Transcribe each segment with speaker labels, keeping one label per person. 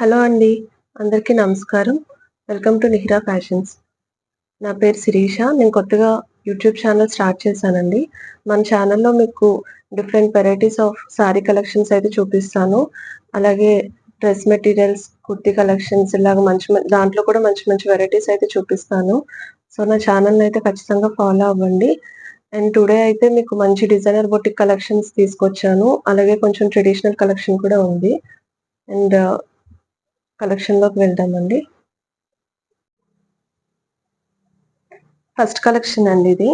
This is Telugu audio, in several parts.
Speaker 1: హలో అండి. అందరికీ నమస్కారం. Welcome to Nihira fashions. నా పేరు శిరీష. నేను కొత్తగా యూట్యూబ్ ఛానల్ స్టార్ట్ చేశానండి. మన ఛానల్‌లో మీకు different varieties of sari collections అయితే చూపిస్తాను. అలాగే డ్రెస్ మెటీరియల్స్, కుర్తీ కలెక్షన్స్ ఇలాగ దాంట్లో కూడా మంచి మంచి వెరైటీస్ అయితే చూపిస్తాను. సో, నా ఛానల్‌ని అయితే ఖచ్చితంగా ఫాలో అవ్వండి. అండ్ టుడే అయితే మీకు మంచి డిజైనర్ బొటిక్ కలెక్షన్స్ తీసుకొచ్చాను. అలాగే కొంచెం ట్రెడిషనల్ కలెక్షన్ కూడా ఉంది. అండ్ కలెక్షన్‌లోకి వెళ్దామండి. ఫస్ట్ కలెక్షన్ అండి ఇది.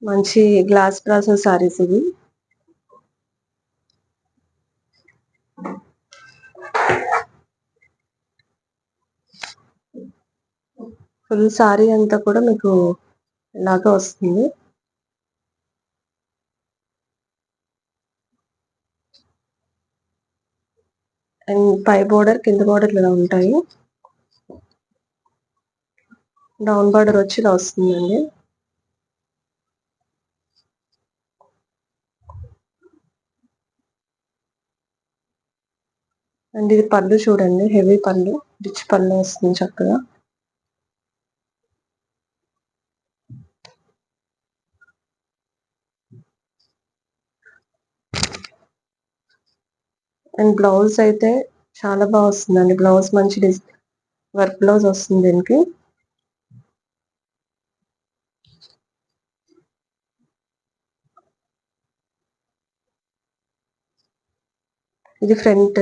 Speaker 1: మంచి గ్లాస్ బ్రాసో సారీస్ ఇవి. ఫుల్ సారీ అంతా కూడా మీకు ఇలాగా వస్తుంది. అండ్ పై బోర్డర్, కింద బోర్డర్ ఇలా ఉంటాయి. డౌన్ బోర్డర్ వచ్చి ఇలా వస్తుందండి. అండ్ ఇది పళ్ళు చూడండి, హెవీ పళ్ళు, రిచ్ పళ్ళు వస్తుంది చక్కగా. అండ్ బ్లౌజ్ అయితే చాలా బాగా వస్తుందండి. బ్లౌజ్ మంచి వర్క్ బ్లౌజ్ వస్తుంది దీనికి. ఇది ఫ్రంట్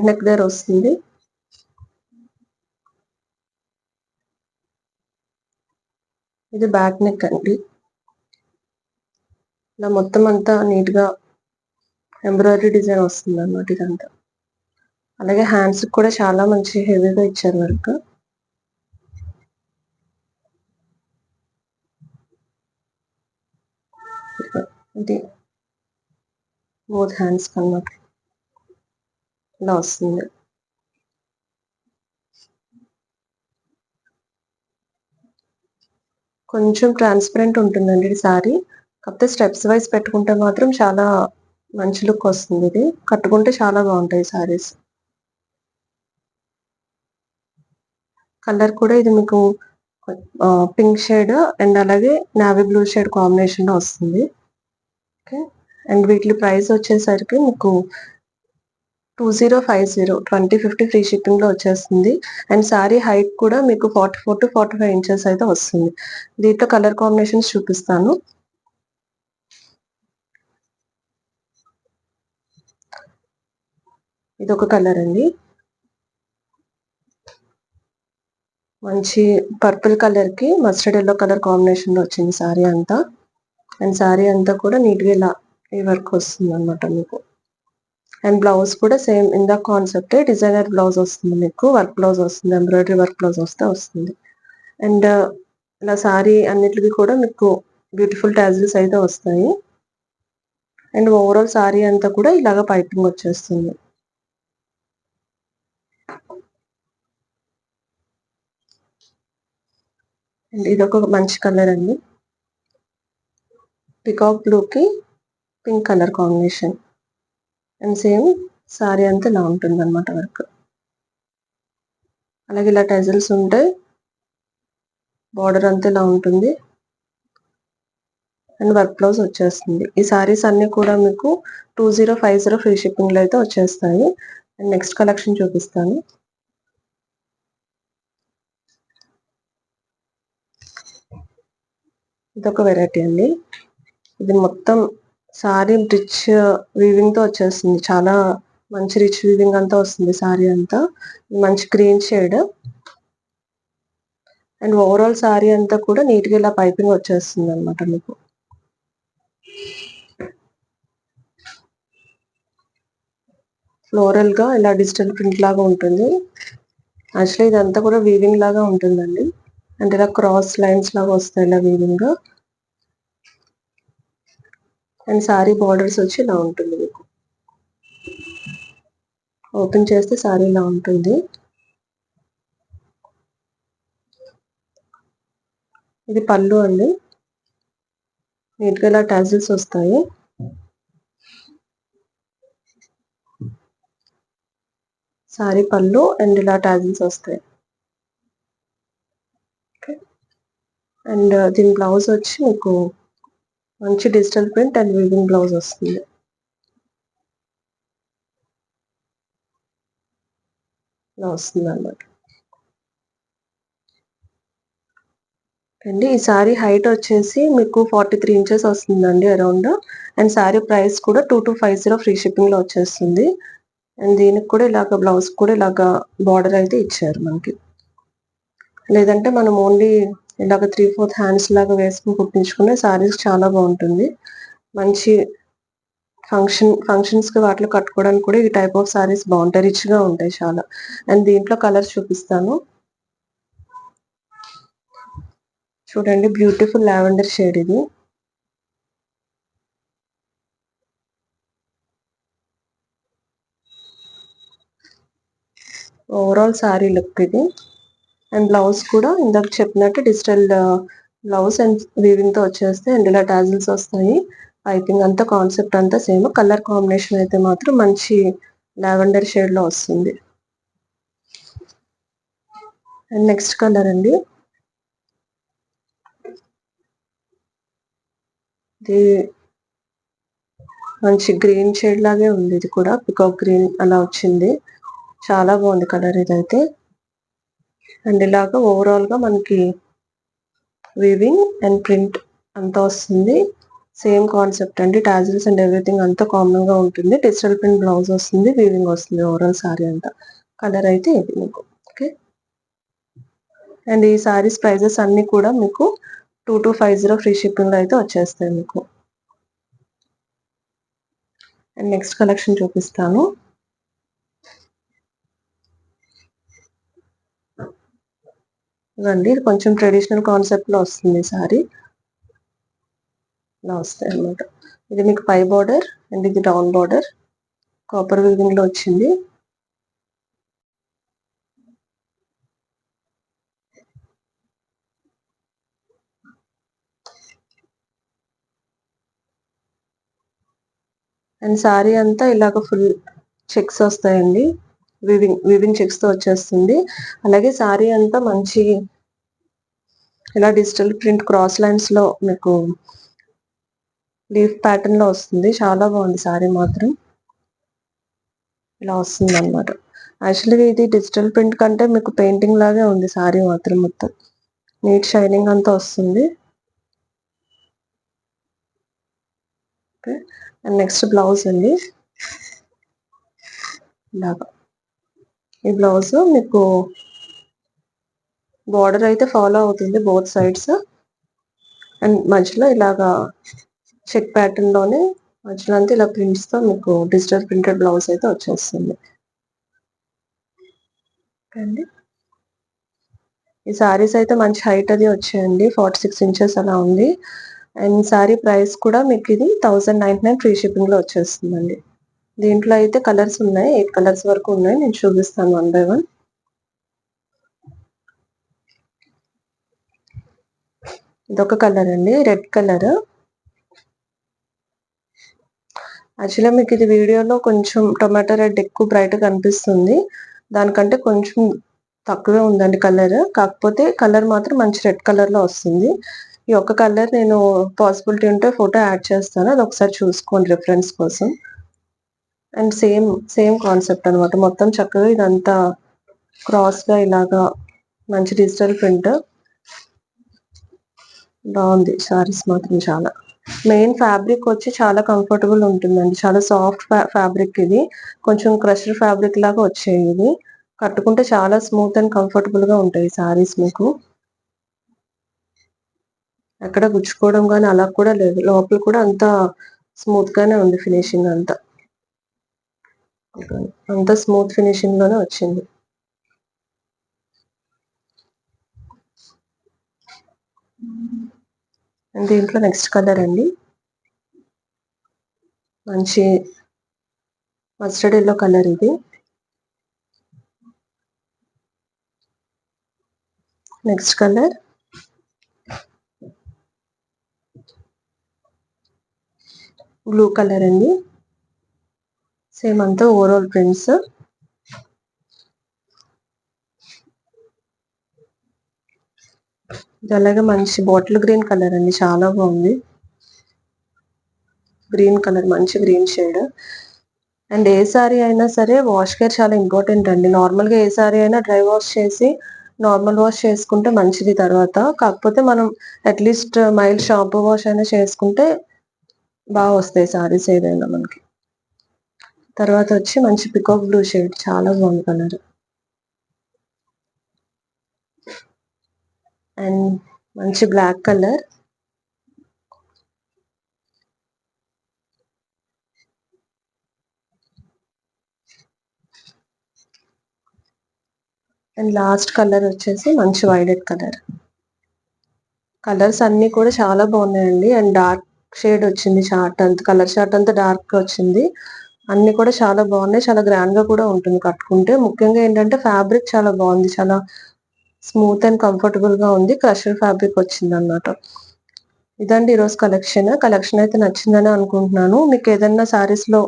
Speaker 1: నెక్ దగ్గర వస్తుంది. ఇది బ్యాక్ నెక్ అండి. ఇలా మొత్తం అంతా నీట్ గా ఎంబ్రాయిడరీ డిజైన్ వస్తుంది అన్నమాట ఇదంతా. అలాగే హ్యాండ్స్ కూడా చాలా మంచి హెవీగా ఇచ్చారు వర్క్. ఇది బోత్ హ్యాండ్స్ అన్నమాట ఇలా వస్తుంది. కొంచెం ట్రాన్స్పరెంట్ ఉంటుందండి ఈ సారీ. కాకపోతే స్టెప్స్ వైజ్ పెట్టుకుంటే మాత్రం చాలా మంచి లుక్ వస్తుంది. ఇది కట్టుకుంటే చాలా బాగుంటాయి సారీస్. కలర్ కూడా ఇది మీకు పింక్ షేడ్ అండ్ అలాగే నావీ బ్లూ షేడ్ కాంబినేషన్ లో వస్తుంది. ఓకే. అండ్ వీటి ప్రైస్ వచ్చేసరికి మీకు 2050 2050 ఫ్రీ షిప్పింగ్ లో వచ్చేస్తుంది. అండ్ సారీ హైట్ కూడా మీకు 44 to 45 ఇంచెస్ అయితే వస్తుంది. దీంట్లో కలర్ కాంబినేషన్స్ చూపిస్తాను. ఇది ఒక కలర్ అండి. మంచి పర్పుల్ కలర్ కి మస్టర్డ్ ఎల్లో కలర్ కాంబినేషన్ లో వచ్చింది సారీ అంతా. అండ్ సారీ అంతా కూడా నీట్ గా ఇలా ఈ వర్క్ వస్తుంది అనమాట మీకు. అండ్ బ్లౌజ్ కూడా సేమ్ ఇందాక కాన్సెప్ట్ డిజైనర్ బ్లౌజ్ వస్తుంది మీకు. వర్క్ బ్లౌజ్ వస్తుంది, ఎంబ్రాయిడరీ వర్క్ బ్లౌజ్ వస్తే వస్తుంది. అండ్ ఇలా సారీ అన్నిటికీ కూడా మీకు బ్యూటిఫుల్ టాజిల్స్ అయితే వస్తాయి. అండ్ ఓవరాల్ సారీ అంతా కూడా ఇలాగ పైపింగ్ వచ్చేస్తుంది. అండ్ ఇది ఒక మంచి కలర్ అండి. పికాక్ బ్లూ కి pink colour combination. And same sorry అంతా ఇలా ఉంటుంది అనమాట వర్క్. అలాగే ఇలా టెజల్స్ ఉంటాయి. బార్డర్ అంతా ఇలా ఉంటుంది. అండ్ వర్క్ బ్లౌజ్ వచ్చేస్తుంది. ఈ సారీస్ అన్ని కూడా మీకు 2050 ఫ్రీ షిప్పింగ్ లో అయితే వచ్చేస్తాయి. అండ్ నెక్స్ట్ కలెక్షన్ చూపిస్తాను. ఇదొక వెరైటీ అండి. ఇది మొత్తం సారీ రిచ్ వీవింగ్ తో వచ్చేస్తుంది. చాలా మంచి రిచ్ వీవింగ్ అంతా వస్తుంది సారీ అంతా. మంచి green shade. And overall sorry అంతా కూడా నీట్ గా ఇలా పైపింగ్ వచ్చేస్తుంది అనమాట మీకు. ఫ్లోరల్ గా ఇలా డిజిటల్ ప్రింట్ లాగా ఉంటుంది. యాక్చువల్లీ ఇదంతా కూడా వీవింగ్ లాగా ఉంటుందండి. అంటే ఇలా క్రాస్ లైన్స్ లాగా వస్తాయి ఇలా వీవింగ్. అండ్ సారీ బార్డర్స్ వచ్చి ఇలా ఉంటుంది మీకు. ఓపెన్ చేస్తే సారీ ఇలా ఉంటుంది. ఇది పళ్ళు అండి. నీట్ గా ఇలా టాజిల్స్ వస్తాయి. సారీ పళ్ళు అండ్ ఇలా టాజిల్స్ వస్తాయి. ఓకే. అండ్ దీని బ్లౌజ్ వచ్చి మీకు మంచి digital print and weaving blouse వస్తుంది. ఇలా వస్తుంది అన్నమాట అండి. ఈ సారీ హైట్ వచ్చేసి మీకు 43 ఇంచెస్ వస్తుందండి అరౌండ్. అండ్ సారీ ప్రైస్ కూడా 2250 ఫ్రీ షిప్పింగ్ లో వచ్చేస్తుంది. అండ్ దీనికి కూడా ఇలాగ బ్లౌజ్ కూడా ఇలాగ బార్డర్ అయితే ఇచ్చారు మనకి. లేదంటే మనం ఓన్లీ ఇలాగ 3/4 హ్యాండ్స్ లాగా వేసుకుని కుట్టించుకునే సారీస్ చాలా బాగుంటుంది. మంచి ఫంక్షన్స్ కి వాటిలో కట్టుకోవడానికి కూడా ఈ టైప్ ఆఫ్ సారీస్ బాగుంటాయి. రిచ్ గా ఉంటాయి చాలా. అండ్ దీంట్లో కలర్స్ చూపిస్తాను. చూడండి, బ్యూటిఫుల్ లావెండర్ షేడ్ ఇది. ఓవరాల్ సారీ లుక్ ఇది. అండ్ బ్లౌజ్ కూడా ఇందాక చెప్పినట్టు డిజిటల్ బ్లౌజ్ అండ్ వీవింగ్ తో వచ్చేస్తే అండ్ ఇలా టాజిల్స్ వస్తాయి. పైపింగ్ అంతా కాన్సెప్ట్ అంతా సేమ్. కలర్ కాంబినేషన్ అయితే మాత్రం మంచి లావెండర్ షేడ్ లో వస్తుంది. అండ్ నెక్స్ట్ కలర్ అండి, ఇది మంచి గ్రీన్ షేడ్ లాగే ఉంది. ఇది కూడా పికాక్ గ్రీన్ అలా వచ్చింది. చాలా బాగుంది కలర్ ఇదైతే. అండ్ ఇలాగా ఓవరాల్ గా మనకి వీవింగ్ అండ్ ప్రింట్ అంతా వస్తుంది. సేమ్ కాన్సెప్ట్ అండి. టాజిల్స్ అండ్ ఎవ్రీథింగ్ అంతా కామన్ గా ఉంటుంది. డిజిటల్ ప్రింట్ బ్లౌజ్ వస్తుంది, వీవింగ్ వస్తుంది ఓవరాల్ సారీ అంతా. కలర్ అయితే ఇది మీకు. ఓకే. అండ్ ఈ సారీస్ ప్రైజెస్ అన్ని కూడా మీకు 2250 ఫ్రీ షిప్పింగ్ లో అయితే వచ్చేస్తాయి మీకు. అండ్ నెక్స్ట్ కలెక్షన్ చూపిస్తాను. ఇదండి, ఇది కొంచెం ట్రెడిషనల్ కాన్సెప్ట్ లో వస్తుంది సారీ. ఇలా వస్తాయి అన్నమాట. ఇది మీకు పై బార్డర్ అండ్ ఇది డౌన్ బార్డర్ కాపర్ వీవింగ్ లో వచ్చింది. అండ్ సారీ అంతా ఇలాగ ఫుల్ చెక్స్ వస్తాయండి. వివింగ్ చెక్స్ తో వచ్చేస్తుంది. అలాగే సారీ అంతా మంచి ఇలా డిజిటల్ ప్రింట్ క్రాస్ లైన్స్ లో మీకు లీఫ్ ప్యాటర్న్ లో వస్తుంది. చాలా బాగుంది సారీ మాత్రం. ఇలా వస్తుంది అనమాట. యాక్చువల్గా ఇది డిజిటల్ ప్రింట్ కంటే మీకు పెయింటింగ్ లాగే ఉంది సారీ మాత్రం. మొత్తం నీట్ షైనింగ్ అంతా వస్తుంది. అండ్ నెక్స్ట్ బ్లౌజ్ అండి. ఇలాగా ఈ బ్లౌజ్ మీకు బార్డర్ అయితే ఫాలో అవుతుంది బోత్ సైడ్స్. అండ్ మధ్యలో ఇలాగా చెక్ ప్యాటర్న్ లోనే మధ్యలో అంతా ఇలా ప్రింట్స్ తో మీకు డిజిటల్ ప్రింటెడ్ బ్లౌజ్ అయితే వచ్చేస్తుంది అండి. ఈ సారీస్ అయితే మంచి హైట్ అది వచ్చాయండి. 46 ఇంచెస్ అలా ఉంది. అండ్ సారీ ప్రైస్ కూడా మీకు ఇది 1099 ఫ్రీ షిప్పింగ్ లో వచ్చేస్తుందండి. దీంట్లో అయితే కలర్స్ ఉన్నాయి. 8 కలర్స్ వరకు ఉన్నాయి. నేను చూపిస్తాను 1 by 1. ఇదొక కలర్ అండి, రెడ్ కలర్. యాక్చువల్గా మీకు ఇది వీడియోలో కొంచెం టొమాటో రెడ్ ఎక్కువ బ్రైట్ గా కనిపిస్తుంది. దానికంటే కొంచెం తక్కువే ఉందండి కలర్. కాకపోతే కలర్ మాత్రం మంచి రెడ్ కలర్ లో వస్తుంది. ఈ ఒక్క కలర్ నేను పాసిబిలిటీ ఉంటే ఫోటో యాడ్ చేస్తాను. అది ఒకసారి చూసుకోండి రిఫరెన్స్ కోసం. అండ్ సేమ్ కాన్సెప్ట్ అనమాట. మొత్తం చక్కగా ఇదంతా క్రాస్ గా ఇలాగా మంచి డిజిటల్ ప్రింట్. బాగుంది సారీస్ మాత్రం చాలా. మెయిన్ ఫ్యాబ్రిక్ వచ్చి చాలా కంఫర్టబుల్ ఉంటుందండి. చాలా సాఫ్ట్ ఫ్యాబ్రిక్ ఇది. కొంచెం క్రష్డ్ ఫ్యాబ్రిక్ లాగా వచ్చాయి. ఇది కట్టుకుంటే చాలా స్మూత్ అండ్ కంఫర్టబుల్ గా ఉంటాయి సారీస్ మీకు. ఎక్కడ గుచ్చుకోవడం కానీ అలా కూడా లేదు. లోపల కూడా అంతా స్మూత్ గానే ఉంది. ఫినిషింగ్ అంతా స్మూత్ ఫినిషింగ్ లోనే వచ్చింది. అండ్ దీంట్లో నెక్స్ట్ కలర్ అండి, మంచి మస్టర్డ్ ఎల్లో కలర్. ఇది నెక్స్ట్ కలర్ బ్లూ కలర్ అండి. సేమ్ అంతా ఓవరాల్ ప్రింట్స్. ఇది అలాగే మంచి బాటిల్ గ్రీన్ కలర్ అండి, చాలా బాగుంది. గ్రీన్ కలర్, మంచి green shade. And A sorry అయినా సరే వాష్ కేర్ చాలా ఇంపార్టెంట్ అండి. నార్మల్గా ఏ సారీ అయినా డ్రై వాష్ చేసి నార్మల్ వాష్ చేసుకుంటే మంచిది. తర్వాత కాకపోతే మనం అట్లీస్ట్ మైల్డ్ షాంపూ వాష్ అయినా చేసుకుంటే బాగా వస్తాయి సారీస్ ఏదైనా మనకి. తర్వాత వచ్చి మంచి పికాక్ బ్లూ షేడ్, చాలా బాగుంది కలర్. అండ్ మంచి black colour. And last colour వచ్చేసి మంచి వైలెట్ కలర్. కలర్స్ అన్ని కూడా చాలా బాగున్నాయండి. అండ్ డార్క్ షేడ్ వచ్చింది, చార్ట్ అంతా కలర్ చార్ట్ అంతా డార్క్ వచ్చింది. అన్ని కూడా చాలా బాగున్నాయి, చాలా గ్రాండ్ గా కూడా ఉంటుంది కట్టుకుంటే. ముఖ్యంగా ఏంటంటే ఫ్యాబ్రిక్ చాలా బాగుంది, చాలా స్మూత్ అండ్ కంఫర్టబుల్ గా ఉంది. క్రషర్ ఫ్యాబ్రిక్ వచ్చింది అన్నమాట. ఇదండి ఈరోజు కలెక్షన్ అయితే నచ్చిందని అనుకుంటున్నాను. మీకు ఏదైనా సారీస్ లో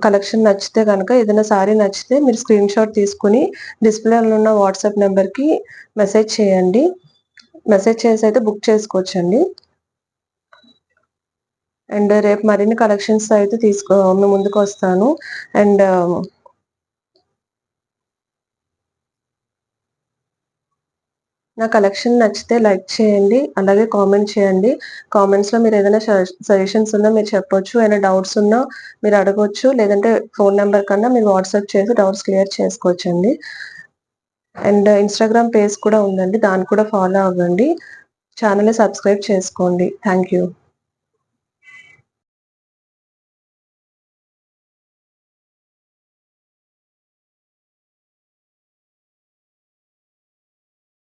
Speaker 1: కలెక్షన్ నచ్చితే కనుక, ఏదైనా సారీ నచ్చితే మీరు స్క్రీన్ షాట్ తీసుకుని డిస్ప్లేలో ఉన్న వాట్సాప్ నెంబర్ కి మెసేజ్ చేయండి. మెసేజ్ చేసి అయితే బుక్ చేసుకోవచ్చండి. అండ్ రేపు మరిన్ని కలెక్షన్స్ అయితే మీ ముందుకు వస్తాను. అండ్ నా కలెక్షన్ నచ్చితే లైక్ చేయండి, అలాగే కామెంట్ చేయండి. కామెంట్స్ లో మీరు ఏదైనా సజెషన్స్ ఉన్నా మీరు చెప్పొచ్చు, ఏమైనా డౌట్స్ ఉన్నా మీరు అడగొచ్చు, లేదంటే ఫోన్ నెంబర్ కన్నా మీరు వాట్సాప్ చేసి డౌట్స్ క్లియర్ చేసుకోవచ్చండి. అండ్ ఇన్స్టాగ్రామ్ పేజ్ కూడా ఉందండి, దాన్ని కూడా ఫాలో అవ్వండి. ఛానల్ని సబ్స్క్రైబ్ చేసుకోండి. Thank you.